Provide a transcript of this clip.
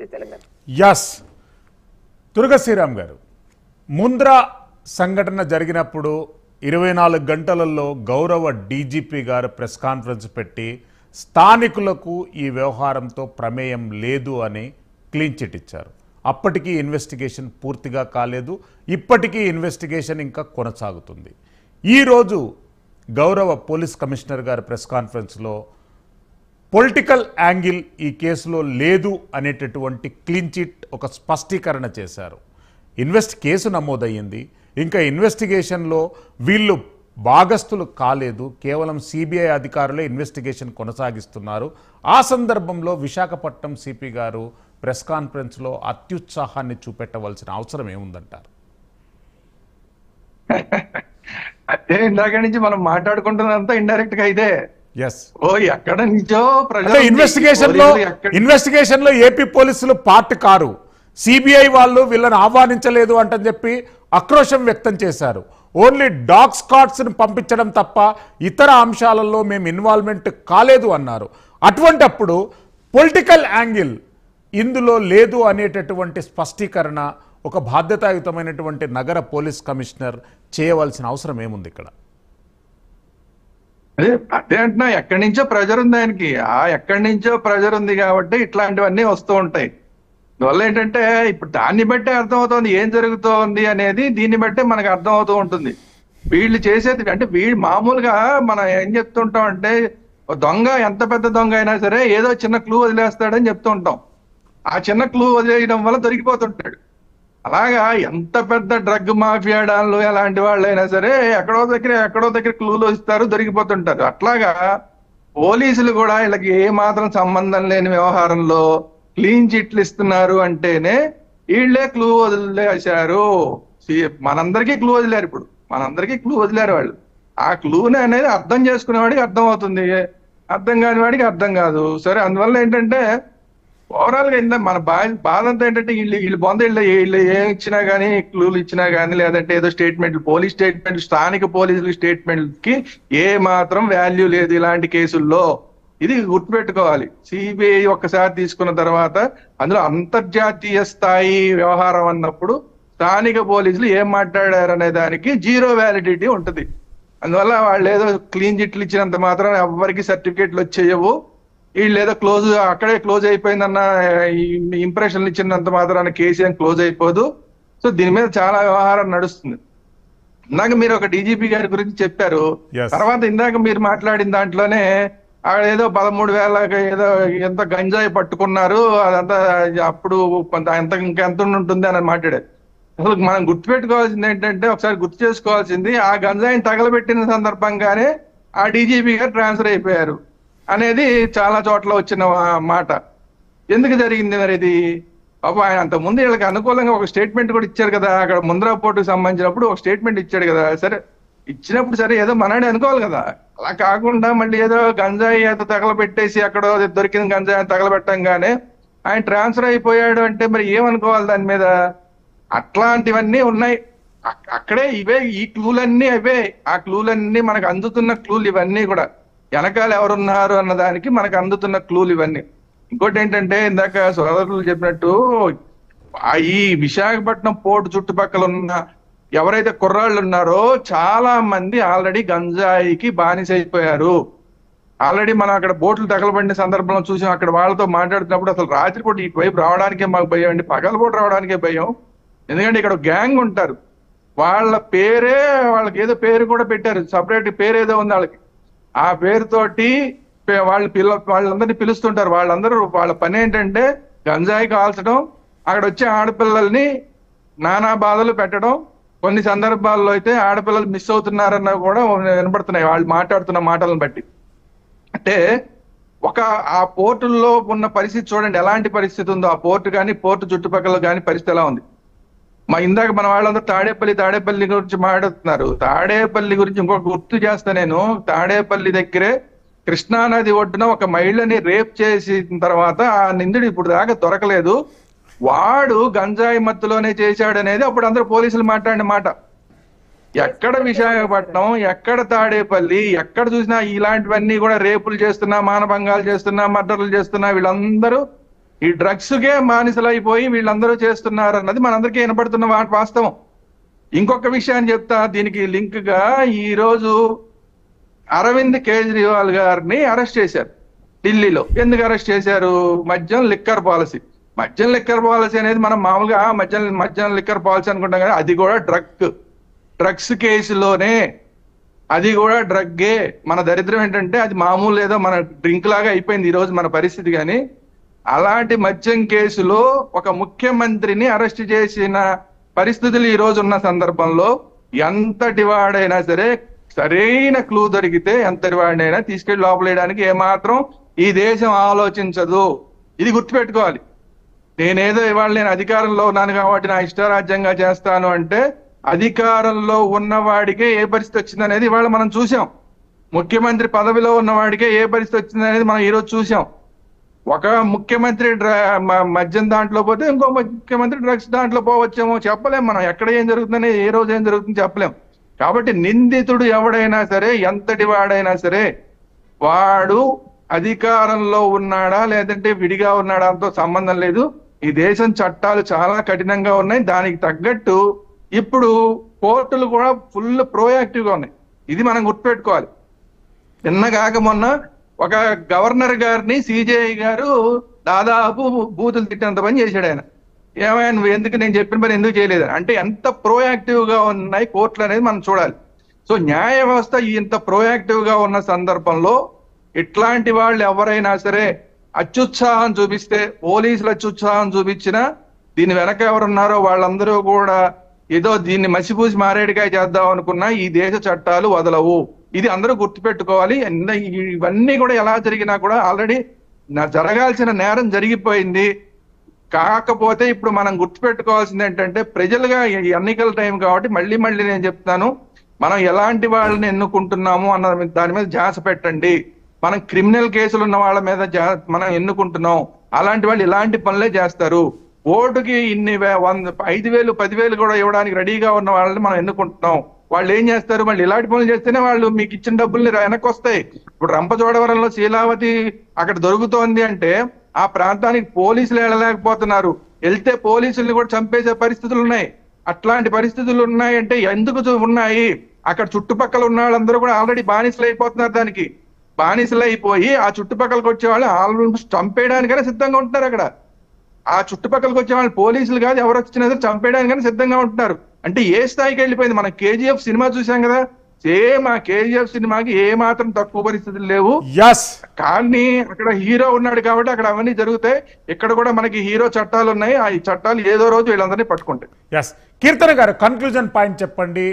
Telangana. Yes Durga Sriram గారు, ముంద్రా సంఘటన జరిగినప్పుడు 24 గంటలలో గౌరవ డీజీపీ గారు ప్రెస్ కాన్ఫరెన్స్ పెట్టి స్థానికులకు ఈ వ్యవహారంతో ప్రమేయం లేదు అని క్లీన్ చిట్ ఇచ్చారు. అప్పటికీ ఇన్వెస్టిగేషన్ పూర్తిగా కాలేదు. ఇప్పటికీ ఇన్వెస్టిగేషన్ ఇంకా కొనసాగుతుంది. ఈరోజు గౌరవ పోలీస్ కమిషనర్ గారు ప్రెస్ కాన్ఫరెన్స్లో పొలిటికల్ యాంగిల్ ఈ కేసులో లేదు అనేటటువంటి క్లీన్ చిట్ ఒక స్పష్టీకరణ చేశారు. కేసు నమోదయ్యింది, ఇంకా ఇన్వెస్టిగేషన్లో వీళ్ళు భాగస్థులు కాలేదు, కేవలం సిబిఐ అధికారులే ఇన్వెస్టిగేషన్ కొనసాగిస్తున్నారు. ఆ సందర్భంలో విశాఖపట్నం సిపి గారు ప్రెస్ కాన్ఫరెన్స్లో అత్యుత్సాహాన్ని చూపెట్టవలసిన అవసరం ఏముందంటారు? అదే ఇందాక నుంచి మనం మాట్లాడుకుంటున్నంతా ఇండైరెక్ట్ గా ఇదే. ఎస్, ఓ ఎక్కడ నుంచో ఇన్వెస్టిగేషన్ లో ఏపీ పోలీసులు పార్ట్ కారు, సిబిఐ వాళ్ళు వీళ్ళని ఆహ్వానించలేదు అంటని చెప్పి ఆక్రోశం వ్యక్తం చేశారు. ఓన్లీ డాగ్ స్క్వాడ్స్ ని పంపించడం తప్ప ఇతర అంశాలలో మేము ఇన్వాల్వ్మెంట్ కాలేదు అన్నారు. అటువంటప్పుడు పొలిటికల్ యాంగిల్ ఇందులో లేదు అనేటటువంటి స్పష్టీకరణ ఒక బాధ్యతాయుతమైనటువంటి నగర పోలీస్ కమిషనర్ చేయవలసిన అవసరం ఏముంది ఇక్కడ? అదే అంటున్నా, ఎక్కడి నుంచో ప్రెజర్ ఉంది ఆయనకి. ఎక్కడి నుంచో ప్రెజర్ ఉంది కాబట్టి ఇట్లాంటివన్నీ వస్తూ ఉంటాయి. అందువల్ల ఏంటంటే ఇప్పుడు దాన్ని బట్టే అర్థమవుతోంది ఏం జరుగుతోంది అనేది. దీన్ని బట్టే మనకు అర్థం అవుతూ ఉంటుంది. వీళ్ళు చేసేది అంటే వీళ్ళు మామూలుగా మనం ఏం చెప్తుంటాం అంటే, దొంగ ఎంత పెద్ద దొంగ అయినా సరే ఏదో చిన్న క్లూ వదిలేస్తాడని చెప్తూ ఉంటాం. ఆ చిన్న క్లూ వదిలేయడం వల్ల దొరికిపోతుంటాడు. అలాగా ఎంత పెద్ద డ్రగ్ మాఫియా డాన్లు ఎలాంటి వాళ్ళైనా సరే ఎక్కడో దగ్గర క్లూలు ఇస్తారు, దొరికిపోతుంటారు. అట్లాగా పోలీసులు కూడా వీళ్ళకి ఏ మాత్రం సంబంధం లేని వ్యవహారంలో క్లీన్ చిట్లు ఇస్తున్నారు అంటేనే వీళ్ళే క్లూ వదిలేశారు. మనందరికీ క్లూ వదిలేరు. ఇప్పుడు మనందరికీ క్లూ వదిలేరు వాళ్ళు. ఆ క్లూని అనేది అర్థం చేసుకునే వాడికి అర్థం అవుతుంది, అర్థం కాని వాడికి అర్థం కాదు. సరే, అందువల్ల ఏంటంటే ఓవరాల్ గా మన బాధ అంతా ఏంటంటే వీళ్ళు బొంద వీళ్ళు ఏం ఇచ్చినా గానీ, క్లూలు ఇచ్చినా గానీ, లేదంటే ఏదో స్టేట్మెంట్లు, పోలీస్ స్టేట్మెంట్, స్థానిక పోలీసుల స్టేట్మెంట్ కి ఏ మాత్రం వాల్యూ లేదు ఇలాంటి కేసుల్లో. ఇది గుర్తుపెట్టుకోవాలి. సిబిఐ ఒక్కసారి తీసుకున్న తర్వాత అందులో అంతర్జాతీయ స్థాయి వ్యవహారం అన్నప్పుడు స్థానిక పోలీసులు ఏం మాట్లాడారు అనే దానికి జీరో వ్యాలిడిటీ ఉంటుంది. అందువల్ల వాళ్ళు ఏదో క్లీన్ చిట్లు ఇచ్చినంత మాత్రం ఎవరికి సర్టిఫికేట్లు వచ్చేయవు, వీళ్ళు ఏదో అక్కడే క్లోజ్ అయిపోయిందన్న ఇంప్రెషన్లు ఇచ్చినంత మాత్రాన కేసు ఏం క్లోజ్ అయిపోదు. సో దీని మీద చాలా వ్యవహారం నడుస్తుంది. ఇందాక మీరు ఒక డీజీపీ గారి గురించి చెప్పారు. తర్వాత ఇందాక మీరు మాట్లాడిన దాంట్లోనే ఏదో 13,000 ఏదో ఎంత గంజాయి పట్టుకున్నారు, అదంతా అప్పుడు ఇంకెంత ఉంటుంది అని మాట్లాడారు. అసలు మనం గుర్తుపెట్టుకోవాల్సింది ఏంటంటే, ఒకసారి గుర్తు చేసుకోవాల్సింది, ఆ గంజాయిని తగలబెట్టిన సందర్భంగానే ఆ డీజీపీ గారు ట్రాన్స్ఫర్ అయిపోయారు అనేది చాలా చోట్ల వచ్చిన మాట. ఎందుకు జరిగింది మరి ఇది? పాపం ఆయన అంతకుముందు వీళ్ళకి అనుకూలంగా ఒక స్టేట్మెంట్ కూడా ఇచ్చారు కదా. అక్కడ ముంద్రా పోర్టుకు సంబంధించినప్పుడు ఒక స్టేట్మెంట్ ఇచ్చాడు కదా. సరే, ఇచ్చినప్పుడు సరే ఏదో మననే అనుకోవాలి కదా. అలా కాకుండా మళ్ళీ ఏదో గంజాయి ఏదో తగలబెట్టేసి అక్కడ దొరికిన గంజాయి తగలబెట్టంగానే ఆయన ట్రాన్స్ఫర్ అయిపోయాడు అంటే మరి ఏమనుకోవాలి దాని మీద? అట్లాంటివన్నీ ఉన్నాయి. అక్కడే ఇవే ఈ క్లూలన్నీ అవే. ఆ క్లూలన్నీ మనకు అందుతున్న క్లూలు ఇవన్నీ కూడా. వెనకాల ఎవరున్నారు అన్నదానికి మనకు అందుతున్న క్లూలు ఇవన్నీ. ఇంకోటి ఏంటంటే, ఇందాక సోదరులు చెప్పినట్టు ఈ విశాఖపట్నం పోర్టు చుట్టుపక్కల ఉన్న ఎవరైతే కుర్రాళ్ళు ఉన్నారో చాలా మంది ఆల్రెడీ గంజాయికి బానిసైపోయారు. ఆల్రెడీ మనం అక్కడ బోట్లు తగలబడిన సందర్భంలో చూసాం. అక్కడ వాళ్ళతో మాట్లాడుతున్నప్పుడు అసలు రాత్రిపూట ఇటువైపు రావడానికే మాకు భయం అండి, పగలపూట రావడానికే భయం. ఎందుకంటే ఇక్కడ గ్యాంగ్ ఉంటారు, వాళ్ళ పేరే, వాళ్ళకి ఏదో పేరు కూడా పెట్టారు, సపరేట్ పేరు ఏదో ఉంది వాళ్ళకి. ఆ పేరుతోటి వాళ్ళందరినీ పిలుస్తుంటారు. వాళ్ళ పని ఏంటంటే గంజాయి కాల్చడం, అక్కడ వచ్చే ఆడపిల్లల్ని నానా బాధలు పెట్టడం. కొన్ని సందర్భాల్లో అయితే ఆడపిల్లలు మిస్ అవుతున్నారన్న కూడా వినపడుతున్నాయి వాళ్ళు మాట్లాడుతున్న మాటలను బట్టి. అంటే ఆ పోర్టుల్లో ఉన్న పరిస్థితి చూడండి, ఎలాంటి పరిస్థితి ఉందో. ఆ పోర్టు కానీ, పోర్టు చుట్టుపక్కల కానీ పరిస్థితి ఎలా ఉంది. ఇందాక మన వాళ్ళందరూ తాడేపల్లి గురించి మాట్లాడుతున్నారు. తాడేపల్లి గురించి ఇంకొక గుర్తు చేస్తా నేను. తాడేపల్లి దగ్గరే కృష్ణానది ఒడ్డున ఒక మహిళని రేప్ చేసిన తర్వాత ఆ నిందుడు ఇప్పుడు దాకా దొరకలేదు. వాడు గంజాయి మత్తులోనే చేశాడు అనేది అప్పుడు అందరూ పోలీసులు మాట్లాడిన మాట. ఎక్కడ విశాఖపట్నం, ఎక్కడ తాడేపల్లి, ఎక్కడ చూసినా ఇలాంటివన్నీ కూడా రేపులు చేస్తున్నా, మానభంగాలు చేస్తున్నా, మర్డర్లు చేస్తున్నా వీళ్ళందరూ ఈ డ్రగ్స్ కే మానిసలైపోయి వీళ్ళందరూ చేస్తున్నారు అన్నది మనందరికీ వినపడుతున్న వాస్తవం. ఇంకొక విషయాన్ని చెప్తా దీనికి లింక్ గా, ఈ రోజు అరవింద్ కేజ్రీవాల్ గారిని అరెస్ట్ చేశారు ఢిల్లీలో. ఎందుకు అరెస్ట్ చేశారు? మద్యం లిక్కర్ పాలసీ. మద్యం లిక్కర్ పాలసీ అనేది మనం మామూలుగా మద్యం లిక్కర్ పాలసీ అనుకుంటాం, కానీ అది కూడా డ్రగ్స్ కేసులోనే, అది కూడా డ్రగ్గే. మన దరిద్రం ఏంటంటే అది మామూలు ఏదో మన డ్రింక్ లాగా అయిపోయింది ఈ రోజు మన పరిస్థితి. కానీ అలాంటి మద్యం కేసులో ఒక ముఖ్యమంత్రిని అరెస్ట్ చేసిన పరిస్థితులు ఈ రోజు ఉన్న సందర్భంలో ఎంతటి వాడైనా సరే, సరైన క్లూ దొరికితే ఎంతటి వాడినైనా తీసుకెళ్లి లోపలేయడానికి ఏమాత్రం ఈ దేశం ఆలోచించదు. ఇది గుర్తుపెట్టుకోవాలి. నేనేదో ఇవాళ నేను అధికారంలో ఉన్నాను కాబట్టి నా ఇష్టారాజ్యంగా చేస్తాను అంటే, అధికారంలో ఉన్నవాడికే ఏ పరిస్థితి వచ్చిందనేది ఇవాళ మనం చూసాం. ముఖ్యమంత్రి పదవిలో ఉన్నవాడికే ఏ పరిస్థితి వచ్చిందనేది మనం ఈరోజు చూసాం. ఒక ముఖ్యమంత్రి మద్యం దాంట్లో పోతే ఇంకో ముఖ్యమంత్రి డ్రగ్స్ దాంట్లో పోవచ్చేమో, చెప్పలేం. మనం ఎక్కడ ఏం జరుగుతుందని, ఏ రోజు ఏం జరుగుతుందో చెప్పలేం. కాబట్టి నిందితుడు ఎవడైనా సరే, ఎంతటి వాడైనా సరే, వాడు అధికారంలో ఉన్నాడా లేదంటే విడిగా ఉన్నాడా అంతో సంబంధం లేదు. ఈ దేశం చట్టాలు చాలా కఠినంగా ఉన్నాయి. దానికి తగ్గట్టు ఇప్పుడు కోర్టులు కూడా ఫుల్ ప్రోయాక్టివ్ గా ఉన్నాయి. ఇది మనం గుర్తుపెట్టుకోవాలి. నిన్నగాక మొన్న ఒక గవర్నర్ గారిని సిజేఐ గారు దాదాపు బూతులు తిట్టినంత పని చేశాడు. ఆయన ఏమైనా నువ్వు ఎందుకు, నేను చెప్పిన పని ఎందుకు చేయలేదు అంటే, ఎంత ప్రోయాక్టివ్ గా ఉన్నాయి కోర్టులు అనేది మనం చూడాలి. సో న్యాయ వ్యవస్థ ఇంత ప్రోయాక్టివ్ గా ఉన్న సందర్భంలో ఇట్లాంటి వాళ్ళు ఎవరైనా సరే అత్యుత్సాహం చూపిస్తే, పోలీసులు అత్యుత్సాహం చూపించినా దీని వెనక ఎవరున్నారో వాళ్ళందరూ కూడా ఏదో దీన్ని మసిపూసి మారేడుకాయ చేద్దాం అనుకున్నా ఈ దేశ చట్టాలు వదలవు. ఇది అందరూ గుర్తుపెట్టుకోవాలి. ఇవన్నీ కూడా ఎలా జరిగినా కూడా ఆల్రెడీ జరగాల్సిన నేరం జరిగిపోయింది. కాకపోతే ఇప్పుడు మనం గుర్తుపెట్టుకోవాల్సింది ఏంటంటే, ప్రజలుగా ఎన్నికల టైం కాబట్టి మళ్ళీ నేను చెప్తాను, మనం ఎలాంటి వాళ్ళని ఎన్నుకుంటున్నాము అన్న దాని మీద ధ్యాస పెట్టండి. మనం క్రిమినల్ కేసులు ఉన్న వాళ్ళ మీద మనం ఎన్నుకుంటున్నాం, అలాంటి వాళ్ళు ఇలాంటి పనులే చేస్తారు. ఓటుకి ఇన్ని 5,000 10,000 కూడా ఇవ్వడానికి రెడీగా ఉన్న వాళ్ళని మనం ఎన్నుకుంటున్నాం. వాళ్ళు ఏం చేస్తారు? వాళ్ళు ఇలాంటి పనులు చేస్తేనే వాళ్ళు మీకు ఇచ్చిన డబ్బుల్ని వెనక్కి వస్తాయి. ఇప్పుడు రంపచోడవరంలో శీలావతి అక్కడ దొరుకుతోంది అంటే ఆ ప్రాంతానికి పోలీసులు వెళ్ళలేకపోతున్నారు. వెళ్తే పోలీసుల్ని కూడా చంపేసే పరిస్థితులు ఉన్నాయి. అట్లాంటి పరిస్థితులు ఉన్నాయంటే ఎందుకు ఉన్నాయి? అక్కడ చుట్టుపక్కల ఉన్న వాళ్ళందరూ కూడా ఆల్రెడీ బానిసలు అయిపోతున్నారు. దానికి బానిసలు అయిపోయి ఆ చుట్టుపక్కలకు వచ్చే వాళ్ళు ఆల్మోస్ట్ చంపేయడానికైనా సిద్ధంగా ఉంటున్నారు. అక్కడ ఆ చుట్టుపక్కలకు వచ్చే వాళ్ళు పోలీసులు కాదు, ఎవరు వచ్చినా చంపేయడానికైనా సిద్ధంగా ఉంటున్నారు. అంటే ఏ స్థాయికి వెళ్ళిపోయింది? మనం కేజీఎఫ్ సినిమా చూసాం కదా, సేమ్ ఆ కేజీఎఫ్ సినిమాకి ఏ మాత్రం తక్కువ పరిస్థితులు లేవు. కానీ అక్కడ హీరో ఉన్నాడు కాబట్టి అక్కడ అవన్నీ జరుగుతాయి. ఇక్కడ కూడా మనకి హీరో చట్టాలు ఉన్నాయి. ఆ చట్టాలు ఏదో రోజు వీళ్ళందరినీ పట్టుకుంటాయి. కీర్తన గారు, కన్క్లూజన్ పాయింట్ చెప్పండి.